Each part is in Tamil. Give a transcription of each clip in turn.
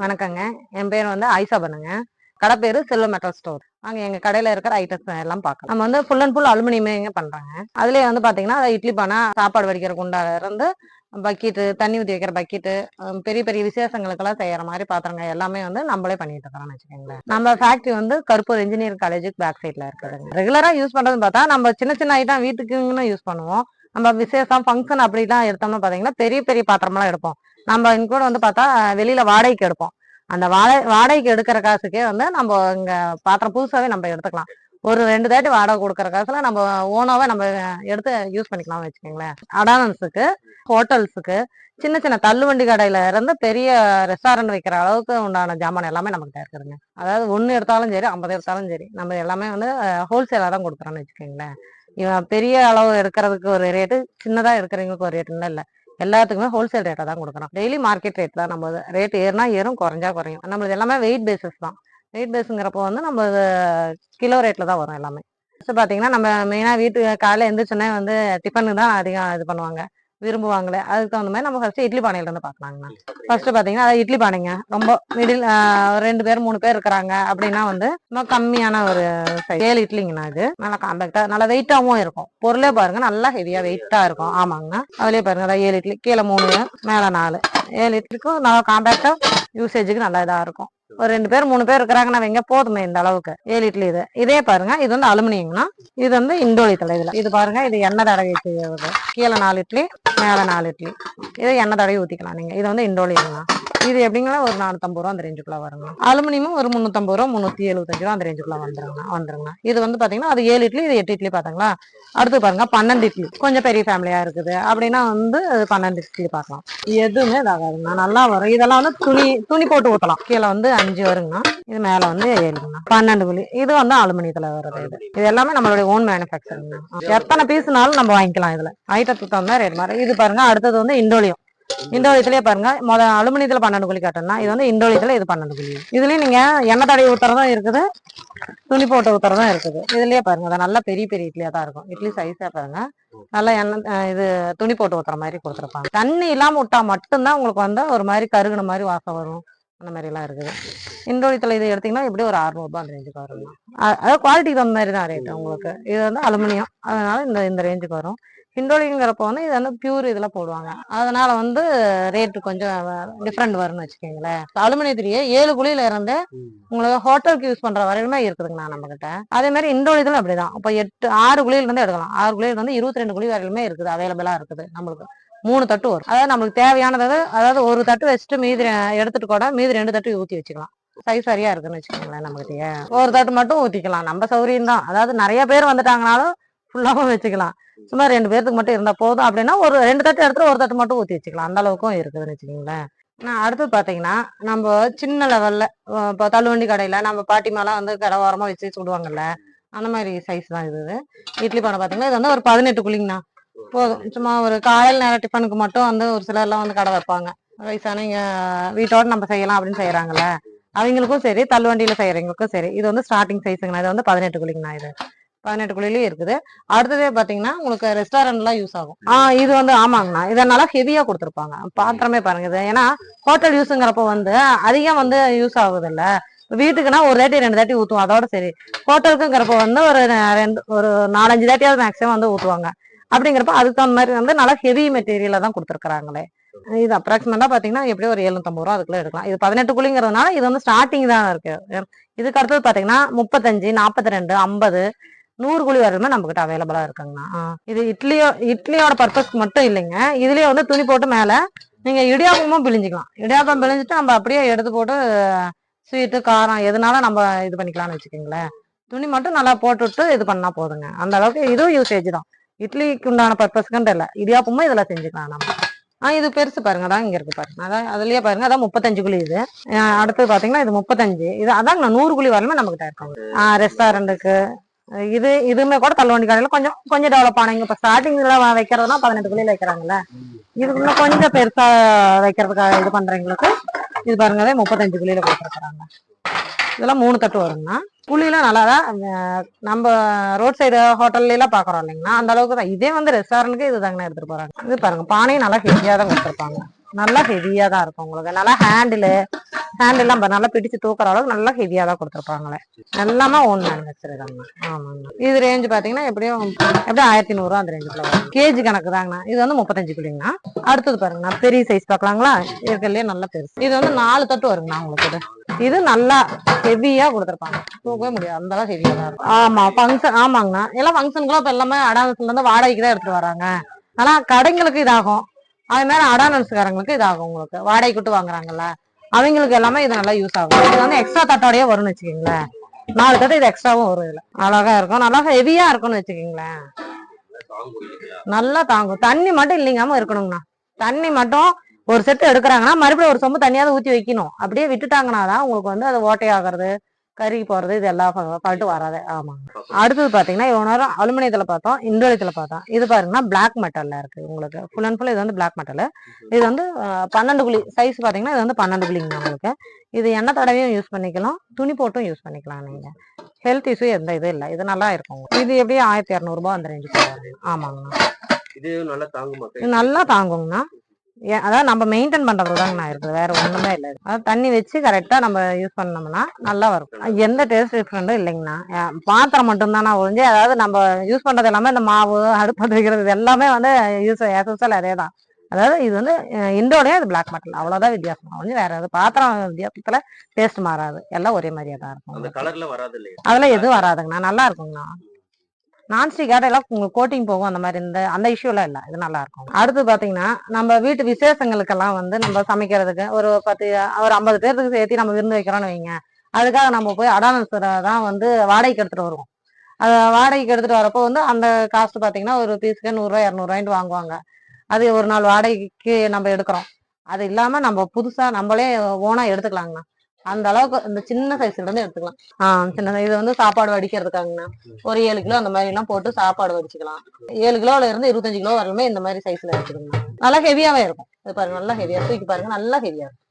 வணக்கங்க. என் பேர் வந்து ஆயிஷா பண்ணுங்க. கடை பேரு செல்வ மெட்டல் ஸ்டோர். அங்க எங்க கடையில இருக்கிற ஐட்டம்ஸ் எல்லாம் பார்க்கலாம். நம்ம வந்து ஃபுல் அண்ட் ஃபுல் அலுமினியமே பண்றாங்க. அதுலயே வந்து பாத்தீங்கன்னா இட்லி பானை, சாப்பாடு வடிக்கிற குண்டால இருந்து பக்கெட்டு, தண்ணி ஊத்தி வைக்கிற பக்கெட்டு, பெரிய பெரிய விசேஷங்களுக்கெல்லாம் செய்யற மாதிரி பாத்திரங்க எல்லாமே வந்து நம்மளே பண்ணிட்டு இருக்கோம்னு வச்சுக்கோங்களேன். நம்ம ஃபேக்டரி வந்து கருப்பூர் இன்ஜினியரிங் காலேஜுக்கு பேக் சைட்ல இருக்குதுங்க. ரெகுலரா யூஸ் பண்றதுன்னு பார்த்தா நம்ம சின்ன சின்ன ஐட்டம் வீட்டுக்குன்னு யூஸ் பண்ணுவோம். நம்ம விசேஷம் ஃபங்க்ஷன் அப்படிலாம் எடுத்தோம்னா பாத்தீங்கன்னா பெரிய பெரிய பாத்திரமெல்லாம் எடுப்போம். நம்ம கூட வந்து பார்த்தா வெளியில வாடகைக்கு எடுப்போம். அந்த வாடகைக்கு எடுக்கிற காசுக்கே வந்து நம்ம இங்க பாத்திரம் புதுசாவே நம்ம எடுத்துக்கலாம். ஒரு 2 தாட்டி வாடகை கொடுக்குற காசுல நம்ம ஓனாவே நம்ம எடுத்து யூஸ் பண்ணிக்கலாம்னு வச்சுக்கோங்களேன். அடானன்ஸுக்கு, ஹோட்டல்ஸுக்கு, சின்ன சின்ன தள்ளுவண்டி கடையில இருந்து பெரிய ரெஸ்டாரண்ட் வைக்கிற அளவுக்கு உண்டான ஜாமான் எல்லாமே நமக்கு இருக்குதுங்க. அதாவது 1 எடுத்தாலும் சரி, 50 எடுத்தாலும் சரி, நம்ம எல்லாமே வந்து ஹோல்சேலா தான் கொடுக்குறோம்னு வச்சுக்கோங்களேன். இவன் பெரிய அளவு எடுக்கிறதுக்கு ஒரு ரேட்டு, சின்னதா எடுக்கிறவங்களுக்கு ஒரு ரேட்டுன்னு இல்லை. எல்லாத்துக்குமே ஹோல்சேல் ரேட்டா தான் கொடுக்குறோம். டெய்லி மார்க்கெட் ரேட் தான். நம்ம ரேட் ஏறினா ஏறும், குறைஞ்சா குறையும். நம்மளுக்கு எல்லாமே வெயிட் பேசிஸ் தான். வெயிட் பேஸுங்கிறப்போ வந்து நம்ம கிலோ ரேட்ல தான் வரும் எல்லாமே. ஃபர்ஸ்ட் பாத்தீங்கன்னா நம்ம மெயினா வீட்டுக்கு காலையில எந்திரிச்சோன்னே வந்து டிஃபனுக்கு தான் அதிகம் இது பண்ணுவாங்க, விரும்புவாங்களே. அதுக்கு தகுந்த மாதிரி நம்ம ஃபர்ஸ்ட் இட்லி பானையில இருந்து பார்க்கலாங்கண்ணா. ஃபர்ஸ்ட் பாத்தீங்கன்னா அது இட்லி பானைங்க. ரொம்ப மிடில் 2 பேர் 3 பேர் இருக்கிறாங்க அப்படின்னா வந்து ரொம்ப கம்மியான ஒரு 7 இட்லிங்கண்ணா. இது நல்லா காம்பேக்டா நல்லா வெயிட்டாவும் இருக்கும். பொருளே பாருங்க நல்லா ஹெவியா வெயிட்டா இருக்கும். ஆமாங்கண்ணா. அதுலயே பாருங்க அதான் 7 இட்லி, கீழே 3 மேல 4. 7 இட்லிக்கும் நல்லா காம்பேக்டா யூசேஜுக்கு நல்லா இதா இருக்கும். ஒரு 2 பேர் 3 பேர் இருக்கிறாங்கன்னா வைங்க, போதுமே இந்த அளவுக்கு 7 இட்லி. இது இதே பாருங்க, இது வந்து அலுமினியம்னா, இது வந்து இண்டோலி தலை. இது பாருங்க, இது எண்ணெய் தடவை கீழே 4 இட்லி, மேல 4 இட்லி. இதை எண்ணெய் தடவை ஊத்திக்கலாம் நீங்க. இது வந்து இண்டோலிங்களா. இது எப்படிங்களா ஒரு 450 ரூபா அந்த ரேஞ்சுக்குள்ள வருங்க. அலுமினியமும் ஒரு 350 ரூபா, 375 ரூபா அந்த ரேஞ்சுக்குள்ள வந்துருங்க. இது வந்து பாத்தீங்கன்னா அது 7 இட்லி, இது 8 இட்லி. பாத்தீங்களா. அடுத்து பாருங்க 12 இட்லி. கொஞ்சம் பெரிய ஃபேமிலியா இருக்குது அப்படின்னா வந்து 12 இட்லி பார்க்கலாம். எதுவுமே இதாகாதுங்கண்ணா, நல்லா வரும். இதெல்லாம் வந்து துணி போட்டு ஊத்தலாம். கீழே வந்து 5 வருங்கண்ணா, இது மேல வந்து 7ங்கண்ணா. 12 புள்ளி. இது வந்து அலுமினியத்துல வருது. இது எல்லாமே நம்மளுடைய ஓன் மேனுஃபேக்சரிங். எத்தனை பீஸ்னாலும் நம்ம வாங்கிக்கலாம். இதுல ஐட்டத்துக்கு தகுந்த ரேட் மாதிரி. இது பாருங்க, அடுத்தது வந்து இண்டோலியம். இண்டோலியத்திலேயே பாருங்க, அலுமினியத்துல 12 குழி காட்டுன்னா, இது வந்து இண்டோலியத்துல இது 12 குழி. இதுலயும் நீங்க எண்ணெய் தடவி ஊத்துறதும் இருக்குது, துணி போட்டு ஊத்துறதும் இருக்குது. இதுலயே பாருங்க, அது நல்லா பெரிய பெரிய இட்லியா தான் இருக்கும். இட்லி சைஸா பாருங்க, நல்லா எண்ணெய் இது துணி போட்டு ஊத்துற மாதிரி கொடுத்துருப்பாங்க. தண்ணி இல்லாம விட்டா மட்டும்தான் உங்களுக்கு வந்து ஒரு மாதிரி கருகுன மாதிரி வாசம் வரும். அந்த மாதிரி எல்லாம் இருக்குது. இண்டோலியத்துல இது எடுத்தீங்கன்னா எப்படி ஒரு 600 ரூபாய் அந்த ரேஞ்சுக்கு வரும். அதாவது குவாலிட்டிக்கு தகுந்த மாதிரி தான் ரேட் உங்களுக்கு. இது வந்து அலுமினியம், அதனால இந்த ரேஞ்சுக்கு வரும். ஹிண்டோலிங்கிறப்ப வந்து இது வந்து பியூர் இதுல போடுவாங்க, அதனால வந்து ரேட்டு கொஞ்சம் டிஃப்ரெண்ட் வரும்னு வச்சுக்கோங்களேன். அலுமினியத்திலேயே 7 குழியில இருந்து உங்களுக்கு ஹோட்டலுக்கு யூஸ் பண்ற வரையுமே இருக்குதுங்கண்ணா நம்ம கிட்ட. அதே மாதிரி இண்டோலியத்துல அப்படிதான். இப்போ 6 குழியில இருந்து எடுக்கலாம். 6 குழியில இருந்து 22 குழி வரையிலுமே இருக்குது, அவைலபிளா இருக்குது. நம்மளுக்கு 3 தட்டு வரும். அதாவது நம்மளுக்கு தேவையானது, அதாவது ஒரு தட்டு வச்சுட்டு மீதி எடுத்துட்டு கூட மீதி 2 தட்டு ஊத்தி வச்சுக்கலாம். சைஸ் சரியா இருக்குன்னு வச்சுக்கோங்களேன். நம்மகிட்டயே ஒரு தட்டு மட்டும் ஊத்திக்கலாம், நம்ம சௌரியம் தான். அதாவது நிறைய பேர் வந்துட்டாங்கனாலும் ஃபுல்லாவும் வச்சுக்கலாம். சும்மா 2 பேருக்கு மட்டும் இருந்தா போதும் அப்படின்னா ஒரு 2 தட்டு எடுத்துட்டு ஒரு தட்டு மட்டும் ஊத்தி வச்சுக்கலாம். அந்த அளவுக்கும் இருக்குதுன்னு வச்சுக்கோங்களேன். அடுத்து பாத்தீங்கன்னா நம்ம சின்ன லெவல்ல இப்போ தள்ளுவண்டி கடையில நம்ம பாட்டிமாலாம் வந்து கடை ஓரமா வச்சு சுடுவாங்கல்ல, அந்த மாதிரி சைஸ் தான் இது. இட்லி பானை பாத்தீங்கன்னா இது வந்து ஒரு 18 குழிங்கண்ணா. போதும். சும்மா ஒரு காலையில் நேரம் டிஃபனுக்கு மட்டும் வந்து ஒரு சிலர்லாம் வந்து கடை வைப்பாங்க. வயசானவங்க வீட்டோட நம்ம செய்யலாம் அப்படின்னு செய்யறாங்கல்ல, அவங்களுக்கும் சரி, தள்ளுவண்டியில செய்யறவங்களுக்கும் சரி, இது வந்து ஸ்டார்டிங் சைஸுங்கண்ணா. இது வந்து 18 குழிங்கண்ணா. இது 18 குழியிலயும் இருக்குது. அடுத்ததே பாத்தீங்கன்னா உங்களுக்கு ரெஸ்டாரண்ட் எல்லாம் யூஸ் ஆகும். இது வந்து ஆமாங்கண்ணா, இதனால ஹெவியா கொடுத்துருப்பாங்க. பாத்திரமே பாருங்க இது. ஏன்னா ஹோட்டல் யூஸுங்கிறப்ப வந்து அதிகம் வந்து யூஸ் ஆகுது இல்ல. வீட்டுக்குன்னா ஒரு தாட்டி 2 தாட்டி ஊத்துவோம், அதோட சரி. ஹோட்டலுக்குங்கிறப்ப வந்து ஒரு 4-5 தாட்டியாவது மேக்ஸிமம் வந்து ஊத்துவாங்க. அப்படிங்கிறப்ப அதுக்கு தகுந்த மாதிரி வந்து நல்லா ஹெவி மெட்டீரியலா தான் கொடுத்துருக்காங்களே. இது அப்ராக்சிமேட்டா பாத்தீங்கன்னா எப்படியும் ஒரு 750 ரூபா அதுக்குள்ள எடுக்கலாம். இது 18 குழிங்கிறதுனால இது வந்து ஸ்டார்டிங் தான் இருக்கு. இதுக்கு அடுத்தது பாத்தீங்கன்னா 35, 42, 50, 100 குழி வரையுமே நம்ம கிட்ட அவைலபிளா இருக்குங்கண்ணா. இது இட்லியோட பர்பஸ்க்கு மட்டும் இல்லைங்க. இதுலயே வந்து துணி போட்டு மேல நீங்க இடியாப்பமும் பிழிஞ்சிக்கலாம். இடியாப்பம் பிழிஞ்சிட்டு நம்ம அப்படியே எடுத்து போட்டு ஸ்வீட்டு காரம் எதுனாலும் நம்ம இது பண்ணிக்கலாம்னு வச்சுக்கோங்களேன். துணி மட்டும் நல்லா போட்டுவிட்டு இது பண்ணா போதுங்க. அந்த அளவுக்கு இதுவும் யூசேஜ் தான். இட்லிக்கு உண்டான பர்பஸ்க்குன்னு இல்லை, இடியாப்பமும் இதுல செஞ்சுக்கலாம் நம்ம. இது பெருசு பாருங்க, அதான் இங்க இருக்கு பாருங்க. அதான் அதுலயே பாருங்க, அதான் 35 குழி. இது அடுத்து பாத்தீங்கன்னா இது 35. இது அதாங்க 100 குழி வரலுமே நம்ம கிட்ட இருக்காங்க. ரெஸ்டாரண்ட்டுக்கு இதுமே கூட தள்ளுவண்டி கடையில கொஞ்சம் கொஞ்சம் டெவலப் ஆனாங்க. இப்ப ஸ்டார்டிங்ல வைக்கிறதுனா 18 குழியில வைக்கிறாங்கல்ல, இது இன்னும் கொஞ்சம் பெருசா வைக்கிறதுக்காக இது பண்றவங்களுக்கு இது பாருங்க 35 குழியில கொடுத்துருக்காங்க. இதெல்லாம் 3 தட்டு வருங்கண்ணா. புளியெல்லாம் நல்லாதான் நம்ம ரோட் சைடு ஹோட்டல்ல எல்லாம் பாக்குறோம் இல்லைங்கண்ணா, அந்த அளவுக்கு தான். இதே வந்து ரெஸ்டாரண்ட்டுக்கு இது தாங்கண்ணா எடுத்துட்டு போறாங்க. இது பாருங்க, பானையும் நல்லா ஹெவியா தான் கொடுத்துருப்பாங்க. நல்லா ஹெவியா தான் இருக்கும் உங்களுக்கு. நல்லா ஹேண்டில்லாம் நல்லா பிடிச்சு தூக்குற அளவுக்கு நல்லா ஹெவியா தான் கொடுத்துருப்பாங்களே. எல்லாமே ஓன் மேனுஃபேக்சர் தாங்க. ஆமாங்க. இது ரேஞ்ச் பாத்தீங்கன்னா எப்படியும் 1100 அந்த ரேஞ்சுக்குள்ள வரும். கேஜி கணக்கு தாங்கண்ணா. இது வந்து 35 கிலோங்கண்ணா. அடுத்தது பாருங்கண்ணா, பெரிய சைஸ் பாக்கலாங்களா? இருக்கிறதுலயே நல்ல பெருசு. இது வந்து 4 தட்டு வருங்கண்ணா உங்களுக்கு. இது நல்லா ஹெவியா கொடுத்துருப்பாங்க, தூக்கவே முடியாது அந்த அளவுக்கு ஹெவியா தான் இருக்கும். ஆமா ஃபங்க்ஷன், ஆமாங்கண்ணா. எல்லாம் ஃபங்க்ஷனுக்குலாம் இப்ப எல்லாமே அடான்ஸ்ல இருந்து வாடகைக்கு தான் எடுத்துட்டு வராங்க. ஆனா கடைங்களுக்கு இதாகும், அது மாதிரி அடானன்ஸ்காரங்களுக்கு இதாகும். உங்களுக்கு வாடகை விட்டு வாங்குறாங்கல்ல, அவங்களுக்கு எல்லாமே இது நல்லா யூஸ் ஆகும். இது வந்து எக்ஸ்ட்ரா தட்டோடய வரும்னு வச்சுக்கீங்களேன். 4 தட்டு இது எக்ஸ்ட்ராவும் வரும். இதுல அழகா இருக்கும், நல்லா ஹெவியா இருக்கும்னு வச்சுக்கீங்களேன். நல்லா தாங்கும். தண்ணி மட்டும் இல்லைங்காம இருக்கணுங்கண்ணா. தண்ணி மட்டும் ஒரு செட்டு எடுக்கிறாங்கன்னா மறுபடியும் ஒரு சொம்பு தண்ணியாவது ஊற்றி வைக்கணும். அப்படியே விட்டுட்டாங்கன்னா தான் உங்களுக்கு வந்து அது ஓட்டையாகிறது, கறி போறது, இது எல்லா பாட்டு வராது. ஆமாங்க. அடுத்தது பாத்தீங்கன்னா இவ்வளவு நேரம் அலுமினியத்துல பார்த்தோம், இண்டோலியத்துல பார்த்தோம். இது பாருங்கன்னா பிளாக் மெட்டல்ல இருக்கு உங்களுக்கு. ஃபுல் அண்ட் ஃபுல் இது வந்து பிளாக் மெட்டல். இது வந்து 12 குழி சைஸ் பாத்தீங்கன்னா இது வந்து 12 குழிங்க உங்களுக்கு. இது எண்ணெய் தடவையும் யூஸ் பண்ணிக்கலாம், துணி போட்டும் யூஸ் பண்ணிக்கலாம். நீங்க ஹெல்த் இஷ்யூ எந்த இது இல்லை. இது நல்லா இருக்கும். இது எப்படி 1200 அந்த ரேஞ்சுக்கு வரும். ஆமாங்கண்ணா. இது நல்லா தாங்குமா? நல்லா தாங்குங்கண்ணா. அதாவது நம்ம மெயின்டைன் பண்றது தாங்கண்ணா இருக்குது, வேற ஒண்ணுமே இல்லை. அதாவது தண்ணி வச்சு கரெக்டா நம்ம யூஸ் பண்ணோம்னா நல்லா வரும். எந்த டேஸ்ட் டிஃப்ரெண்டும் இல்லைங்கண்ணா. பாத்திரம் மட்டும்தானா ஒழிஞ்சு, அதாவது நம்ம யூஸ் பண்றது எல்லாமே இந்த மாவு, அடுப்பு வைக்கிறது எல்லாமே வந்து யூஸ்வல் அதே தான். அதாவது இது வந்து இண்டோடய அது பிளாக் மெட்டல், அவ்வளவுதான் வித்தியாசம். வந்து வேற ஏதாவது பாத்திரம் வித்தியாசத்துல டேஸ்ட் மாறாது, எல்லாம் ஒரே மாதிரியா தான் இருக்கும். அதெல்லாம் எதுவும் வராதுங்கண்ணா, நல்லா இருக்குங்கண்ணா. நான்ஸ்டிக் எல்லாம் உங்களுக்கு கோட்டிங் போகும், அந்த மாதிரி அந்த இஷ்யூ எல்லாம் இல்லை. இது நல்லா இருக்கும். அடுத்து பாத்தீங்கன்னா நம்ம வீட்டு விசேஷங்களுக்கெல்லாம் வந்து நம்ம சமைக்கிறதுக்கு ஒரு 50 பேருக்கு சேர்த்து நம்ம விருந்து வைக்கிறோம்னு வைங்க. அதுக்காக நம்ம போய் அடானன்ஸ் தான் வந்து வாடகைக்கு எடுத்துட்டு வருவோம். அது வாடகைக்கு எடுத்துட்டு வரப்போ வந்து அந்த காஸ்ட் பாத்தீங்கன்னா ஒரு பீஸுக்கு 100 200 வாங்குவாங்க. அது ஒரு நாள் வாடகைக்கு நம்ம எடுக்கிறோம். அது இல்லாம நம்ம புதுசா நம்மளே ஓனா எடுத்துக்கலாங்கண்ணா. அந்த அளவுக்கு இந்த சின்ன சைஸ்ல இருந்து எடுத்துக்கலாம். சின்ன இது வந்து சாப்பாடு வடிக்கிறதுக்காங்கண்ணா. ஒரு 7 கிலோ அந்த மாதிரி எல்லாம் போட்டு சாப்பாடு வடிச்சுக்கலாம். 7 கிலோல இருந்து 25 கிலோ வரலுமே இந்த மாதிரி சைஸ்ல எடுத்துக்கணும். நல்லா ஹெவியாவே இருக்கும். இது பாருங்க, நல்லா ஹெவியா தூக்கி பாருங்க, நல்லா ஹெவியா இருக்கும்.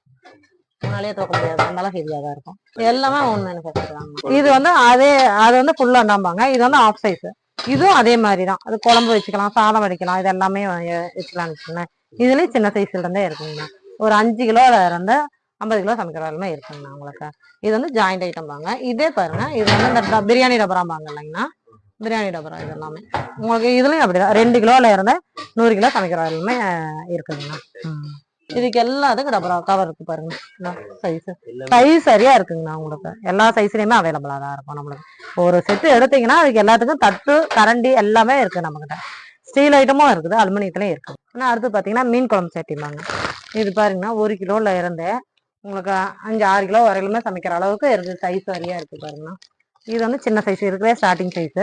முன்னாலே தூக்க முடியாது, அந்த ஹெவியா தான் இருக்கும். எல்லாமே ஒன் மேனுஃபேக்சர். இது வந்து அது வந்து ஃபுல்லா நம்பாங்க. இது வந்து ஆஃப் சைஸ். இதுவும் அதே மாதிரிதான். அது குழம்பு வச்சுக்கலாம், சாதம் வடிக்கலாம், இது எல்லாமே வச்சுக்கலாம்னு வச்சுக்கோங்களேன். இதுலயும் சின்ன சைஸ்ல இருந்தே இருக்குங்கண்ணா. ஒரு 5 கிலோல இருந்து 50 கிலோ சமைக்கிற வரலுமே இருக்குங்கண்ணா உங்களுக்கு. இது வந்து ஜாயிண்ட் ஐட்டம் பாங்க. இதே பாருங்க, இது வந்து இந்த பிரியாணி டபராம்பாங்க இல்லைங்கண்ணா, பிரியாணி டபரா. இது எல்லாமே உங்களுக்கு இதுலயும் அப்படிதான் 2 கிலோல இருந்து 100 கிலோ சமைக்கிற வரலுமே இருக்குங்கண்ணா. இதுக்கு எல்லாத்துக்கும் டபரா கவர் இருக்கு பாருங்க. சைஸ் சரியா இருக்குங்கண்ணா உங்களுக்கு. எல்லா சைஸ்லயுமே அவைலபிளா தான் இருக்கும் நம்மளுக்கு. ஒரு செட்டு எடுத்தீங்கன்னா அதுக்கு எல்லாத்துக்கும் தட்டு, கரண்டி எல்லாமே இருக்கு நம்ம கிட்ட. ஸ்டீல் ஐட்டமும் இருக்குது, அலுமினியத்திலயும் இருக்கு. ஆனா அடுத்து பாத்தீங்கன்னா மீன் குழம்பு சேர்த்திப்பாங்க. இது பாருங்கன்னா 1 கிலோல இருந்து உங்களுக்கு 5-6 கிலோ வரையிலுமே சமைக்கிற அளவுக்கு இருக்கு. சைஸ் வரையா இருக்கு பாருங்க. இது வந்து சின்ன சைஸ் இருக்கிற ஸ்டார்டிங் சைஸ்.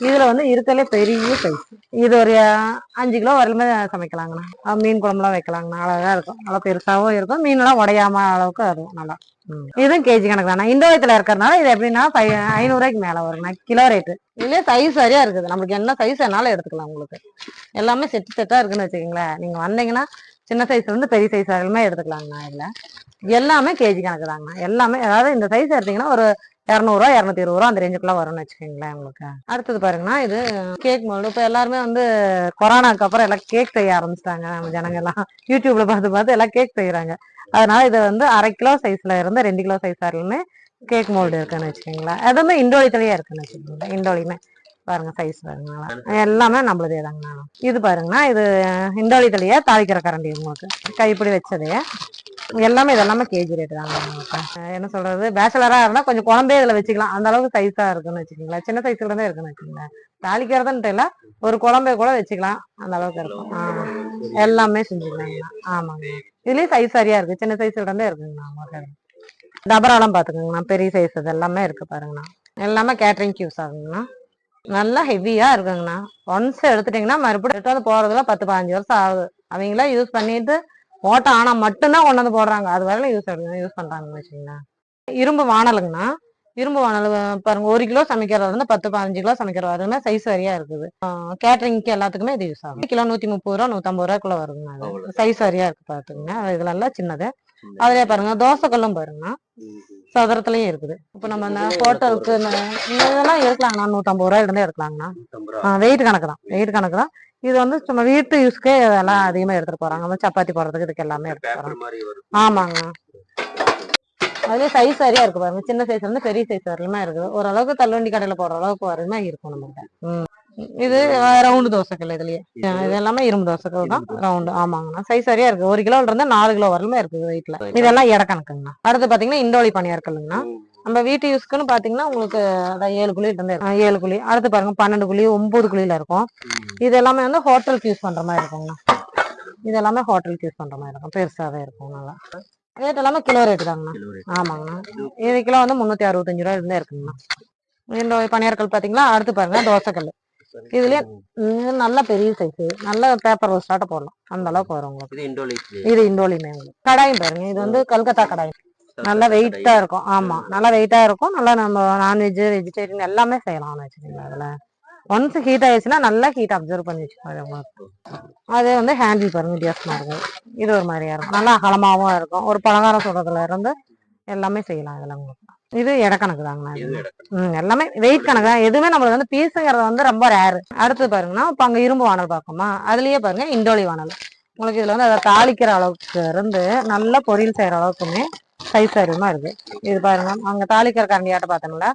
இதுல வந்து இருக்கலே பெரிய சைஸ். இது ஒரு 5 கிலோ வரையிலுமே சமைக்கலாங்கண்ணா. மீன் குழம்புலாம் வைக்கலாங்கண்ணா. அழகா இருக்கும், நல்லா பெருசாவும் இருக்கும், மீன் எல்லாம் உடையாம அளவுக்கு வரும் நல்லா. இதுவும் கேஜி கணக்கு தானே. இண்டோயத்துல இருக்கிறதுனால இது எப்படின்னா 500 மேல வருங்கண்ணா கிலோ ரேட்டு. இதுலயே சைஸ் சரியா இருக்குது, நம்மளுக்கு என்ன சைஸ் என்னாலும் எடுத்துக்கலாம். உங்களுக்கு எல்லாமே செட்டா இருக்குன்னு வச்சுக்கீங்களேன். நீங்க வந்தீங்கன்னா சின்ன சைஸ்ல இருந்து பெரிய சைஸ் வரையிலுமே எடுத்துக்கலாங்கண்ணா. இதுல எல்லாமே கேஜி கணக்கு தாங்கண்ணா. எல்லாமே அதாவது இந்த சைஸ் எடுத்தீங்கன்னா ஒரு 200 220 அந்த ரேஞ்சுக்குள்ள வரும்னு வச்சுக்கோங்களேன் உங்களுக்கு. அடுத்தது பாருங்கன்னா இது கேக் மோல்டு. இப்ப எல்லாருமே வந்து கொரோனாக்கு அப்புறம் எல்லாம் கேக் செய்ய ஆரம்பிச்சிட்டாங்க. நம்ம ஜனங்க எல்லாம் யூடியூப்ல பார்த்து எல்லாம் கேக் செய்யறாங்க. அதனால இது வந்து 1/2 கிலோ சைஸ்ல இருந்து 2 கிலோ சைஸ் வரையிலுமே கேக் மோல்டு இருக்குன்னு வச்சுக்கோங்களேன். அதுவுமே இண்டோலியத்திலேயே இருக்குன்னு வச்சுக்கோங்களேன். இண்டோலியுமே பாருங்க சைஸ் பாருங்க, எல்லாமே நம்மளதே தாங்கண்ணா. இது பாருங்கன்னா இது இண்டோலியத்திலேயே தாளிக்கிற கரண்டி உங்களுக்கு கைப்பிடி வச்சது. எல்லாமே இதெல்லாமே கேஜி ரேட் தாங்க. என்ன சொல்றது, பேச்சலரா இருந்தா கொஞ்சம் குழம்பே இதுல வச்சுக்கலாம், அந்த அளவுக்கு சைஸா இருக்குன்னு வச்சுக்கோங்களேன். சின்ன சைஸ்ல இருந்தே இருக்குன்னு வச்சுக்கோங்களேன். தாளிக்கிறதுன்ட்டு இல்ல, ஒரு குழம்பே கூட வச்சுக்கலாம், அந்த அளவுக்கு இருக்கும். எல்லாமே செஞ்சுக்கலாங்கண்ணா. ஆமாங்க. இதுலயும் சைஸ் சரியா இருக்கு, சின்ன சைஸ்ல இருந்தே இருக்குங்கண்ணா உங்களுக்கு. டபராலாம் பாத்துக்கோங்கண்ணா, பெரிய சைஸ் இது எல்லாமே இருக்கு பாருங்கண்ணா. எல்லாமே கேட்டரிங் யூஸ் ஆகுங்கண்ணா. நல்லா ஹெவியா இருக்குங்கண்ணா. ஒன்ஸ் எடுத்துட்டீங்கன்னா மறுபடியும் எடுத்து போறதுல 10-15 வருஷம் ஆகுது. அவங்களா யூஸ் பண்ணிட்டு ஓட்ட ஆனா மட்டும்தான் கொண்டு வந்து போடுறாங்க. அது வரையிலும் யூஸ் பண்றாங்கன்னு வச்சுக்கோங்களேன். இரும்பு வானலுங்கண்ணா. இரும்பு வானல் பாருங்க, 1 கிலோ சமைக்கிறதா இருந்தா 10-15 கிலோ சமைக்கிற வரையுமே சைஸ் வரையா இருக்குது. கேட்டரிங்க்கு எல்லாத்துக்குமே இது யூஸ் ஆகும். கிலோ 130 150 ரூபாய்க்குள்ள வருங்க. அது சைஸ் வரையா இருக்கு பாத்துங்க. இதுல எல்லாம் சின்னது. அதுலயே பாருங்க தோசை கல்லும் பாருங்க சதுரத்துலயும் இருக்குது. இப்ப நம்ம இந்த ஹோட்டலுக்கு இதெல்லாம் எடுக்கலாங்கண்ணா. 150 ரூபாயில இருந்தே எடுக்கலாங்கண்ணா. வெயிட் கணக்கு தான். இது வந்து சும்மா வீட்டு யூஸ்க்கே இதெல்லாம் அதிகமா எடுத்துட்டு போறாங்க. சப்பாத்தி போடுறதுக்கு இதுக்கு எல்லாமே எடுத்துட்டு போறாங்க. ஆமாங்கண்ணா. அதுலயே சைஸ் சரியா இருக்கு பாருங்க. சின்ன சைஸ்ல இருந்து பெரிய சைஸ் வரலுமே இருக்குது. ஓரளவுக்கு தள்ளுவண்டி கடையில போடுற அளவுக்கு வரலுமே இருக்கும் நம்மகிட்ட. இது ரவுண்டு தோசைக்கல். இதுலயே இது எல்லாமே இரும்பு தோசைக்கல் தான், ரவுண்டு. ஆமாங்கண்ணா. சைஸ் சரியா இருக்கு. 1 கிலோல இருந்து 4 கிலோ வரலுமே இருக்குது வெயிட்ல. இதெல்லாம் எடை கணக்குங்கண்ணா. அடுத்து பாத்தீங்கன்னா இண்டோலி பணியாற்கல்லுங்கண்ணா. நம்ம வீட்டு யூஸ்க்குன்னு பாத்தீங்கன்னா உங்களுக்கு 7 குழி இருந்து 7 குழி. அடுத்து பாருங்க 12 குழி 9 குழியில இருக்கும். இது எல்லாமே வந்து ஹோட்டலுக்கு யூஸ் பண்ற மாதிரி இருக்குங்கண்ணா. இது எல்லாமே ஹோட்டலுக்கு யூஸ் பண்ற மாதிரி இருக்கும். பெருசாவே இருக்கும். நல்லா ரேட் எல்லாமே கிலோ ரேட்டு தாங்கண்ணா. ஆமாங்கண்ணா. இது கிலோ வந்து 365 ரூபாய் இருந்தே இருக்குங்கண்ணா. இந்த பணியாற்கல் பாத்தீங்களா. அடுத்து பாருங்க தோசைக்கல். இதுலயே நல்ல பெரிய சைஸ், நல்ல பேப்பர் ரோஸ்டாட்ட போடலாம். அந்த அளவுக்கு வரும் உங்களுக்கு. இது இண்டோலியுமே. கடாயும் பாருங்க. இது வந்து கல்கத்தா கடாய். நல்லா வெயிட்டா இருக்கும். ஆமா, நல்லா வெயிட்டா இருக்கும். நல்லா நம்ம நான்வெஜ் வெஜிடேரியன் எல்லாமே செய்யலாம் வச்சுக்கோங்க. அதுல ஒன்ஸ் ஹீட் ஆயிடுச்சுன்னா நல்லா ஹீட் அப்சர்வ் பண்ணி வச்சுக்கோங்க. அது வந்து ஹேண்டில் பாருங்க வித்தியாசமா இருக்கும். இது ஒரு மாதிரியா இருக்கும். நல்லா அகலமாவும் இருக்கும். ஒரு பலகாரம் சொல்றதுல இருந்து எல்லாமே செய்யலாம் இதுல உங்களுக்கு. இது எடை கணக்கு தாங்கண்ணா. எல்லாமே வெயிட் கணக்கு தான். எதுவுமே நம்மளுக்கு வந்து பீஸுங்கிறது வந்து ரொம்ப ரேரு. அடுத்து பாருங்கன்னா இப்ப அங்க இரும்பு வானல் பார்க்கோமா. அதுலயே பாருங்க இண்டோலி வானல். உங்களுக்கு இதுல வந்து அதை தாளிக்கிற அளவுக்கு இருந்து நல்லா பொரியல் செய்யற அளவுக்குமே சைஸ் அதிகமா இருக்கு. இது பாருங்க அங்க தாளிக்கிற கரண்டியாட்ட பாத்தீங்களா.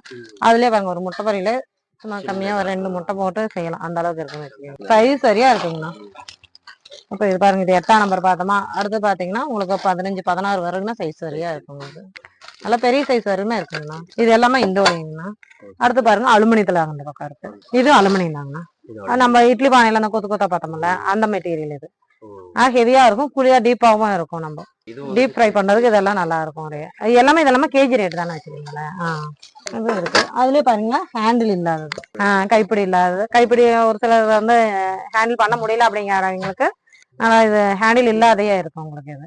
அதுலயே பாருங்க ஒரு முட்டை பொரியல சும்மா கம்மியா ஒரு 2 முட்டை போட்டு செய்யலாம். அந்த அளவுக்கு இருக்குன்னு சைஸ் சரியா இருக்குங்கண்ணா. அப்ப இது பாருங்க. இது 8ஆம் நம்பர் பார்த்தோமா. அடுத்து பாத்தீங்கன்னா உங்களுக்கு 15 16 வரைக்கும்னா சைஸ் சரியா இருக்கும். உங்களுக்கு நல்லா பெரிய சைஸ் வரைக்குமே இருக்குங்கண்ணா. இது எல்லாமே இண்டோலிங்கண்ணா. அடுத்து பாருங்க அலுமினியத்துல அந்த பக்கம் இருக்கு. இது அலுமினியம் தாங்கண்ணா. நம்ம இட்லி பானையில அந்த கொத்து கொத்தா பார்த்தோம்ல அந்த மெட்டீரியல் இது. ஹெவியா இருக்கும். குழியா டீப்பாவும் இருக்கும். நம்ம டீப் ஃப்ரை பண்றதுக்கு இதெல்லாம் நல்லா இருக்கும். எல்லாமே இதெல்லாமே கேஜி ரேட் தானே வச்சுக்கீங்களேன். இருக்கு. அதுலயே பாருங்க ஹேண்டில் இல்லாதது, கைப்பிடி இல்லாதது. கைப்பிடி ஒரு சிலர் வந்து ஹேண்டில் பண்ண முடியல அப்படிங்கிறவங்களுக்கு இது ஹேண்டில் இல்லாதையே இருக்கும். உங்களுக்கு இது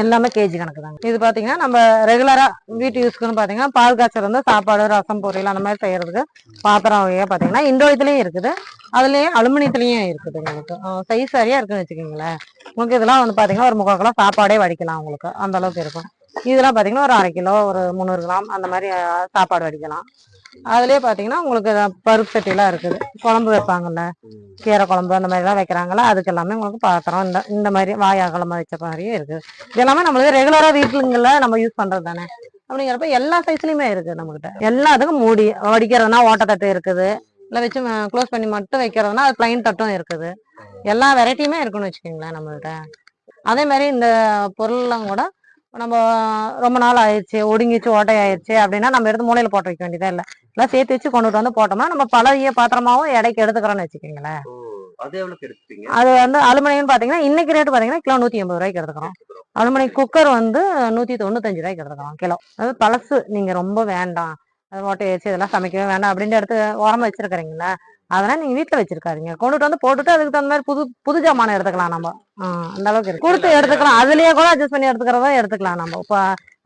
எல்லாமே கேஜி கணக்கு தாங்க. இது பாத்தீங்கன்னா நம்ம ரெகுலரா வீட்டு யூஸ்க்குன்னு பாத்தீங்கன்னா பால் காய்ச்சல் வந்து சாப்பாடு ரசம் பொரியல் அந்த மாதிரி செய்யறதுக்கு பாத்திரம் வகையா பாத்தீங்கன்னா இண்டோலியத்துலயும் இருக்குது. அதுலயே அலுமினியத்திலயும் இருக்குது. உங்களுக்கு சைஸ் சரியா இருக்குன்னு வச்சுக்கோங்களேன். உங்களுக்கு இதெல்லாம் வந்து பாத்தீங்கன்னா ஒரு 3/4 கிலோ சாப்பாடே வடிக்கலாம். உங்களுக்கு அந்த அளவுக்கு இருக்கும். இதெல்லாம் பாத்தீங்கன்னா ஒரு 1/2 கிலோ ஒரு 300 கிராம் அந்த மாதிரி சாப்பாடு வடிக்கலாம். அதுலயே பாத்தீங்கன்னா உங்களுக்கு பருப்பு சட்டி எல்லாம் இருக்குது. குழம்பு வைப்பாங்கல்ல, கீரை குழம்பு அந்த மாதிரி எல்லாம் வைக்கிறாங்கல்ல, அதுக்கு எல்லாமே உங்களுக்கு பாத்திரம் இந்த மாதிரி வாய் அகலமா வச்ச மாதிரியே இருக்கு. இது எல்லாமே நம்மளுக்கு ரெகுலரா வீட்டுல நம்ம யூஸ் பண்றது தானே. அப்படிங்கிறப்ப எல்லா சைஸ்லயுமே இருக்கு நம்மகிட்ட. எல்லாத்துக்கும் மூடி வடிக்கிறதுனா ஓட்டத்தட்டு இருக்குது. இல்ல வச்சு க்ளோஸ் பண்ணி மட்டும் வைக்கிறதுனா அது பிளைன் தட்டும் இருக்குது. எல்லா வெரைட்டியுமே இருக்குன்னு வச்சுக்கோங்களேன் நம்மகிட்ட. அதே மாதிரி இந்த பொருள்லாம் கூட நம்ம ரொம்ப நாள் ஆயிடுச்சு, ஒடுங்கிச்சு, ஓட்டை ஆயிடுச்சு அப்படின்னா நம்ம எடுத்து மூலையில போட்டு வைக்க வேண்டியதா இல்ல. எல்லாம் சேர்த்து வச்சு கொண்டுட்டு வந்து போட்டோம்னா நம்ம பழைய பாத்திரமாவும் எடைக்கு எடுத்துக்கிறோம்னு வச்சுக்கோங்களேன். அது வந்து அலுமினியம் பாத்தீங்கன்னா இன்னைக்கு ரேட்டு பாத்தீங்கன்னா கிலோ 180 ரூபாய்க்கு எடுத்துக்கிறோம். அலுமினியம் குக்கர் வந்து 195 ரூபாய்க்கு எடுத்துக்கிறோம் கிலோ. அது பழசு. நீங்க ரொம்ப வேண்டாம், அது ஓட்டை வச்சு இதெல்லாம் சமைக்கவே வேண்டாம் அப்படின்னு எடுத்து ஓரமா வச்சிருக்கிறீங்களா, அதெல்லாம் நீங்க வீட்டுல வச்சிருக்காதீங்க. கொண்டுட்டு வந்து போட்டுட்டு அதுக்கு தகுந்த மாதிரி புது ஜாமான் எடுத்துக்கலாம். நம்ம அந்த அளவுக்கு இருக்கு. கொடுத்து எடுத்துக்கலாம். அதுலயே கூட அட்ஜஸ்ட் பண்ணி எடுத்துக்கிறதா எடுத்துக்கலாம். நம்ம இப்ப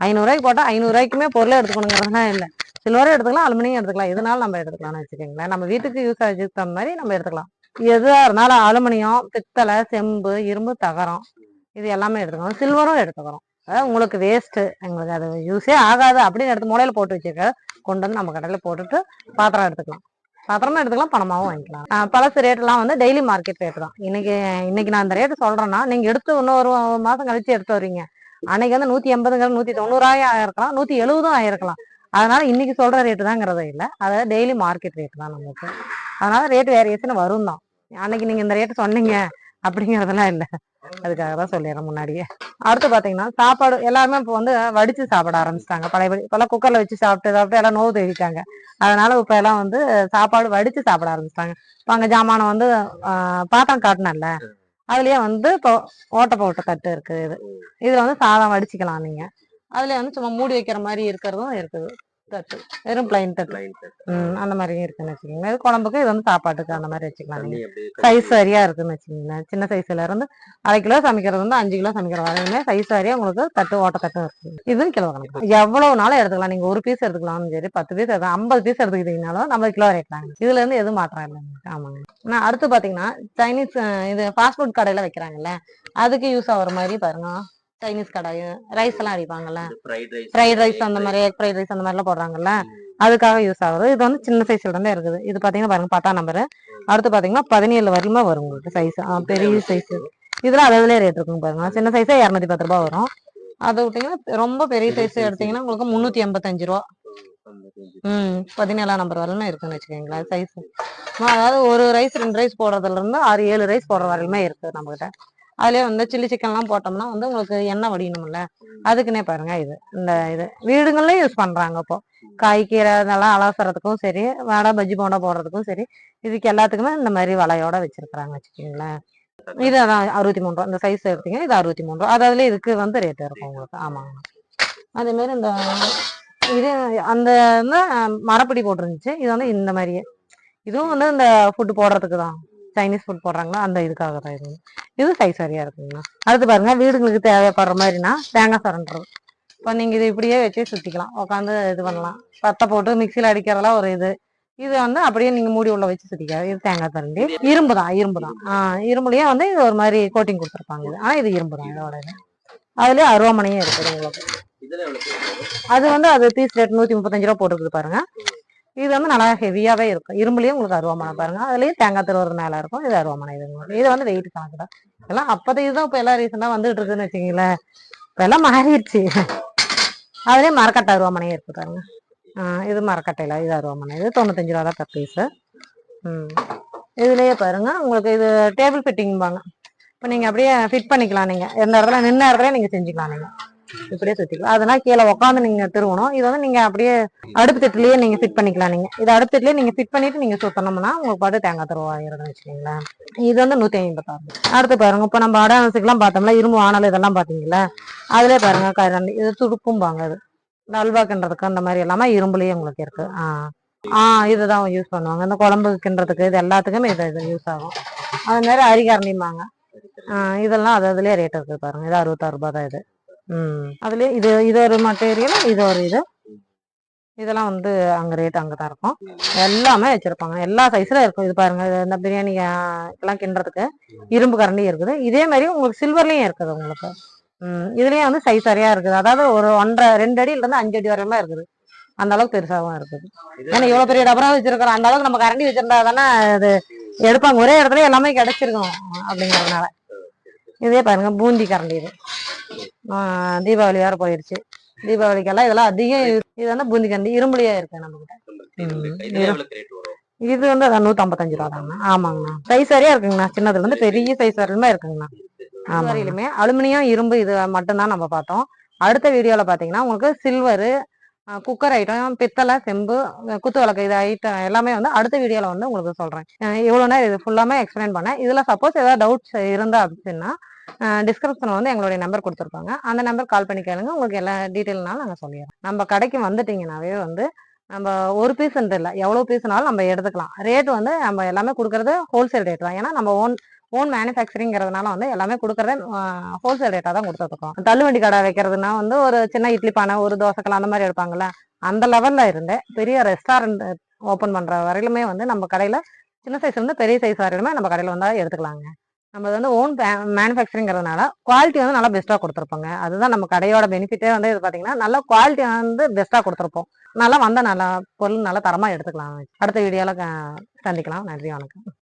500 ரூபாய்க்கு போட்டா 500 ரூபாய்க்குமே பொருளை எடுத்துக்கணுங்கிறதுனா இல்ல. சில்வரும் எடுத்துக்கலாம், அலுமினியம் எடுத்துக்கலாம். எதுனாலும் நம்ம எடுத்துக்கலாம்னு வச்சுக்கோங்களேன். நம்ம வீட்டுக்கு யூஸ் ஆச்சு தகுந்த மாதிரி நம்ம எடுத்துக்கலாம். எதுவா இருந்தாலும் அலுமினியம், பித்தளை, செம்பு, இரும்பு, தகரம் இது எல்லாமே எடுத்துக்கணும். சில்வரும் எடுத்துக்கிறோம். அதாவது உங்களுக்கு வேஸ்ட், எங்களுக்கு அது யூஸே ஆகாது அப்படின்னு எடுத்து மூலையில போட்டு வச்சிருக்க கொண்டு வந்து நம்ம கடையில போட்டுட்டு பாத்திரம் எடுத்துக்கலாம். பாத்திரமா எடுத்துக்கலாம், பணமாவும் வாங்கிக்கலாம். பழசு ரேட் எல்லாம் வந்து டெய்லி மார்க்கெட் ரேட் தான். இன்னைக்கு நான் அந்த ரேட்டு சொல்றேன்னா நீங்க எடுத்து இன்னொரு மாசம் கழிச்சு எடுத்து வரீங்க. அன்னைக்கு வந்து 180 190 ஆயிருக்கலாம், 170 ஆயிருக்கலாம். அதனால இன்னைக்கு சொல்ற ரேட்டு தாங்கிறத இல்ல. அதாவது டெய்லி மார்க்கெட் ரேட் தான் நமக்கு. அதனால ரேட் வேரியேஷன் வரும் தான். அன்னைக்கு நீங்க இந்த ரேட்டு சொன்னீங்க அப்படிங்கறதெல்லாம் இல்ல. அதுக்காக தான் சொல்லிடுறேன் முன்னாடியே. அடுத்து பாத்தீங்கன்னா சாப்பாடு எல்லாருமே இப்ப வந்து வடிச்சு சாப்பிட ஆரம்பிச்சிட்டாங்க. பழையபடி இப்பெல்லாம் குக்கர்ல வச்சு சாப்பிட்டு எல்லாம் நோவு தெரிவிக்காங்க. அதனால இப்ப எல்லாம் வந்து சாப்பாடு வடிச்சு சாப்பிட ஆரம்பிச்சிட்டாங்க. இப்ப அங்க ஜாமானம் வந்து பாத்திரம் காட்டினல்ல, அதுலயே வந்து இப்போ ஓட்ட போட்ட தட்டு இருக்குது. இதுல வந்து சாதம் வடிச்சுக்கலாம் நீங்க. அதுல வந்து சும்மா மூடி வைக்கிற மாதிரி இருக்கிறதும் இருக்குது. தட்டு வெறும் பிளைன் தட்டு. அந்த மாதிரியும் இருக்குன்னு வச்சுக்கோங்க. இது குழம்புக்கு, இது வந்து சாப்பாட்டுக்கு அந்த மாதிரி வச்சுக்கலாம். நீங்க சைஸ் சரியா இருக்குன்னு வச்சுக்கோங்களேன். சின்ன சைஸ்ல இருந்து 1/2 கிலோ சமைக்கிறது வந்து 5 கிலோ சமைக்கிற வரையுமே சைஸ் சரியா உங்களுக்கு தட்டு ஓட்ட தட்டும் இருக்கு. இதுவும் கிலோ கணக்கு. எவ்வளவு நாளும் எடுத்துக்கலாம். நீங்க ஒரு பீஸ் எடுத்துக்கலாம், சரி 10 பீஸ் 50 பீஸ் எடுத்துக்கிட்டீங்கனாலும் நம்ம கிலோ ரேட் தாங்க. இதுல இருந்து எதுவும் மாற்றம் இல்லைங்க. ஆமாங்க. ஆனா அடுத்து பாத்தீங்கன்னா சைனீஸ் இது ஃபாஸ்ட் ஃபுட் கடையில வைக்கிறாங்கல்ல, அதுக்கு யூஸ் ஆகுற மாதிரி பாருங்க. சைனீஸ் கடாய் ரைஸ் எல்லாம் அடிப்பாங்கல்ல, ஃப்ரைட் ரைஸ் அந்த மாதிரி எக் ஃப்ரைட் ரைஸ் அந்த மாதிரி எல்லாம் போடுறாங்கல்ல, அதுக்காக யூஸ் ஆகுது. இது வந்து சின்ன சைஸ்ல இருந்தே இருக்குது. இது பாத்தீங்கன்னா பாருங்க 10ஆம் நம்பரு. அடுத்து பாத்தீங்கன்னா 17 வரலுமே வரும் உங்களுக்கு சைஸ். பெரிய சைஸ். இதுல அதுலயே ரேட் இருக்குங்க பாருங்க. சின்ன சைஸே 210 ரூபாய் வரும். அதை விட்டீங்கன்னா ரொம்ப பெரிய சைஸ் எடுத்தீங்கன்னா உங்களுக்கு 385 ரூபா. 17ஆம் நம்பர் வரலுமே இருக்குன்னு வச்சுக்கோங்களேன் சைஸ். அதாவது ஒரு ரைஸ் 2 ரைஸ் போடுறதுல இருந்து 6 7 ரைஸ் போடுற வரையிலுமே இருக்கு நம்ம கிட்ட. அதுலயே வந்து சில்லி சிக்கன் எல்லாம் போட்டோம்னா வந்து உங்களுக்கு எண்ணெய் வடியணும்ல, அதுக்குன்னே பாருங்க இது வீடுகள்லயும் யூஸ் பண்றாங்க. இப்போ காய்கீரை இதெல்லாம் அலசறதுக்கும் சரி, வடை பஜ்ஜி போண்டா போடுறதுக்கும் சரி, இதுக்கு எல்லாத்துக்குமே இந்த மாதிரி வலையோட வச்சிருக்கிறாங்க வச்சுக்கோங்களேன். இது அதான் 63 ரூபா. இந்த சைஸ் எடுத்தீங்க இது 63 ரூபா. அது அதுல இதுக்கு வந்து ரேட் இருக்கும் உங்களுக்கு. ஆமாங்க. அதே மாதிரி இந்த இது அந்த மரப்படி போட்டிருந்துச்சு. இது வந்து இந்த மாதிரியே இதுவும் வந்து இந்த ஃபுட் போடுறதுக்கு தான். சைனீஸ் ஃபுட் போடுறாங்களா அந்த இதுக்காக தான் இது சைஸ் சரியா இருக்குங்கண்ணா. அடுத்து பாருங்க வீடுங்களுக்கு தேவைப்படுற மாதிரினா தேங்காய் சரண்டுறது. இப்போ நீங்க இது இப்படியே வச்சு சுத்திக்கலாம், உட்காந்து இது பண்ணலாம். பத்தை போட்டு மிக்சியில அடிக்கிறதெல்லாம் ஒரு இது வந்து அப்படியே நீங்க மூடி உள்ள வச்சு சுத்திக்காது. இது தேங்காய் சரண்டி இரும்பு தான். இரும்புலயே வந்து இது ஒரு மாதிரி கோட்டிங் கொடுத்துருப்பாங்க. ஆனா இது இரும்பு தான் இதோட இது. அதுலயே அருவாமனையும் இருக்குது உங்களுக்கு. அது வந்து அது பீஸ் ரேட் 135 ரூபா போட்டுருக்குது பாருங்க. இது வந்து நல்லா ஹெவியாவே இருக்கும். இரும்புலயும் உங்களுக்கு அருவாமனை பாருங்க. அதுலயும் தேங்காய் திருவுறது மேல இருக்கும். இது அருவாமனை. இது வந்து வெயிட் கணக்கு தான். எல்லாம் அப்போதைக்கு இதுதான் இப்ப எல்லாம் ரீசெண்டா வந்துட்டு இருக்குன்னு வச்சுக்கீங்களேன். இப்ப எல்லாம் மாறிடுச்சு. அதுலயே மரக்கட்டை அருவாமனையும் இருக்கு பாருங்க. இது மரக்கட்டையில இது அருவாமனை. இது 95 ரூபா தான் பர் பீஸ். இதுலயே பாருங்க உங்களுக்கு இது டேபிள் ஃபிட்டிங்பாங்க. இப்போ நீங்க அப்படியே ஃபிட் பண்ணிக்கலாம். நீங்க எந்த இடத்துல நின்ன இடத்துல நீங்க செஞ்சுக்கலாம். நீங்க இப்படியே சுத்திக்கலாம். அதெல்லாம் கீழே உட்காந்து நீங்க திருவணும். இது வந்து நீங்க அப்படியே அடுப்பு தட்டுலயே நீங்க ஃபிட் பண்ணிக்கலாம். நீங்க இது அடுப்பு தட்டுலயே நீங்க ஃபிட் பண்ணிட்டு நீங்க சுத்தணும்னா உங்களுக்கு பார்த்து தேங்காய் தருவாயிருன்னு வச்சுக்கீங்களேன். இது வந்து 156. அடுத்து பாருங்க இப்போ நம்ம அடானசுக்கெல்லாம் பார்த்தோம்னா இரும்பு வானல் இதெல்லாம் பாத்தீங்களா, அதுலயே பாருங்க கரண்டி இது துடுப்பும்பாங்க. அது அல்வா கிண்டுறதுக்கு அந்த மாதிரி எல்லாமே இரும்புலயே உங்களுக்கு இருக்கு. இதுதான் யூஸ் பண்ணுவாங்க. இந்த குழம்பு கிண்டுறதுக்கு இது எல்லாத்துக்குமே இது யூஸ் ஆகும். அது மாதிரி அரிகரண்டிம்பாங்க. இதெல்லாம் அதுலயே ரேட் இருக்கு பாருங்க. இது 66 ரூபாய் தான் இது. அதுலயே இது ஒரு மெட்டீரியல், இது ஒரு இதெல்லாம் வந்து அங்க ரேட் அங்கதான் இருக்கும். எல்லாமே வச்சிருப்பாங்க. எல்லா சைஸ்ல இருக்கும். இது பாருங்க இந்த பிரியாணி எல்லாம் கிண்டுறதுக்கு இரும்பு கரண்டி இருக்குது. இதே மாதிரி உங்களுக்கு சில்வர்லயும் இருக்குது உங்களுக்கு. இதுலயும் வந்து சைஸ் சரியா இருக்குது. அதாவது ஒரு 1.5 2 அடியில இருந்து 5 அடி வரையில இருக்குது. அந்த அளவுக்கு பெருசாவும் இருக்குது. ஏன்னா இவ்வளவு பெரிய டபரா வச்சிருக்கிறோம். அந்த அளவுக்கு நம்ம கரண்டி வச்சிருந்தா தானே அது எடுப்பாங்க. ஒரே இடத்துல எல்லாமே கிடைச்சிருக்கும் அப்படிங்கறதுனால. இதே பாருங்க பூந்தி கரண்டி. இது தீபாவளி வேற போயிருச்சு. தீபாவளிக்கெல்லாம் இதெல்லாம் அதிகம். இது வந்து பூந்தி கரண்டி இரும்புலயே இருக்கு நம்ம கிட்ட. இது வந்து 155 ரூபா தாங்கண்ணா. ஆமாங்கண்ணா. சைஸ் சரியா இருக்குங்கண்ணா. சின்னதுல இருந்து பெரிய சைஸ் வரையிலுமே இருக்குங்கண்ணா. வரையிலுமே அலுமினியம் இரும்பு இது மட்டும்தான் நம்ம பார்த்தோம். அடுத்த வீடியோல பாத்தீங்கன்னா உங்களுக்கு சில்வரு, குக்கர் ஐட்டம், பித்தளை, செம்பு, குத்து விளக்கு இது ஐட்டம் எல்லாமே வந்து அடுத்த வீடியோல வந்து உங்களுக்கு சொல்றேன். இவ்வளவு நேரம் இது ஃபுல்லாமே எக்ஸ்பிளைன் பண்ணேன். இதுல சப்போஸ் ஏதாவது டவுட்ஸ் இருந்தா அப்படின்னா டிஸ்கிரிப்ஷன்ல வந்து எங்களுடைய நம்பர் கொடுத்துருப்பாங்க. அந்த நம்பர் கால் பண்ணி கேளுங்க. உங்களுக்கு எல்லா டீட்டெயில்னாலும் நாங்க சொல்லிடுறோம். நம்ம கடைக்கு வந்துட்டீங்கன்னாவே வந்து நம்ம ஒரு பீஸ்ன்ட்டு இல்லை, எவ்வளவு பீஸ்னாலும் நம்ம எடுத்துக்கலாம். ரேட் வந்து நம்ம எல்லாமே கொடுக்கறது ஹோல்சேல் ரேட் தான். ஏன்னா நம்ம ஓன் மேனுஃபேக்சரிங்கிறதுனால வந்து எல்லாமே கொடுக்கறத ஹோல்சேல் ரேட்டா தான் கொடுத்துருக்கோம். தள்ளுவண்டி கடை வைக்கிறதுனா வந்து ஒரு சின்ன இட்லி பானை, ஒரு தோசைக்கல் அந்த மாதிரி எடுப்பாங்கல்ல, அந்த லெவல்ல இருந்து பெரிய ரெஸ்டாரண்ட் ஓபன் பண்ற வரையிலுமே வந்து நம்ம கடையில சின்ன சைஸ் வந்து பெரிய சைஸ் வரையிலுமே நம்ம கடையில வந்தா எடுத்துக்கலாங்க. நம்ம வந்து ஓன் மேனுஃபேக்சரிங்கிறதுனால குவாலிட்டி வந்து நல்லா பெஸ்ட்டா கொடுத்துருப்போங்க. அதுதான் நம்ம கடையோட பெனிஃபிட்டே வந்து இது பாத்தீங்கன்னா நல்லா குவாலிட்டி வந்து பெஸ்ட்டா கொடுத்துருப்போம். நல்லா வந்தா நல்லா பொருள் நல்லா தரமா எடுத்துக்கலாம். அடுத்த வீடியோல சந்திக்கலாம். நன்றி, வணக்கம்.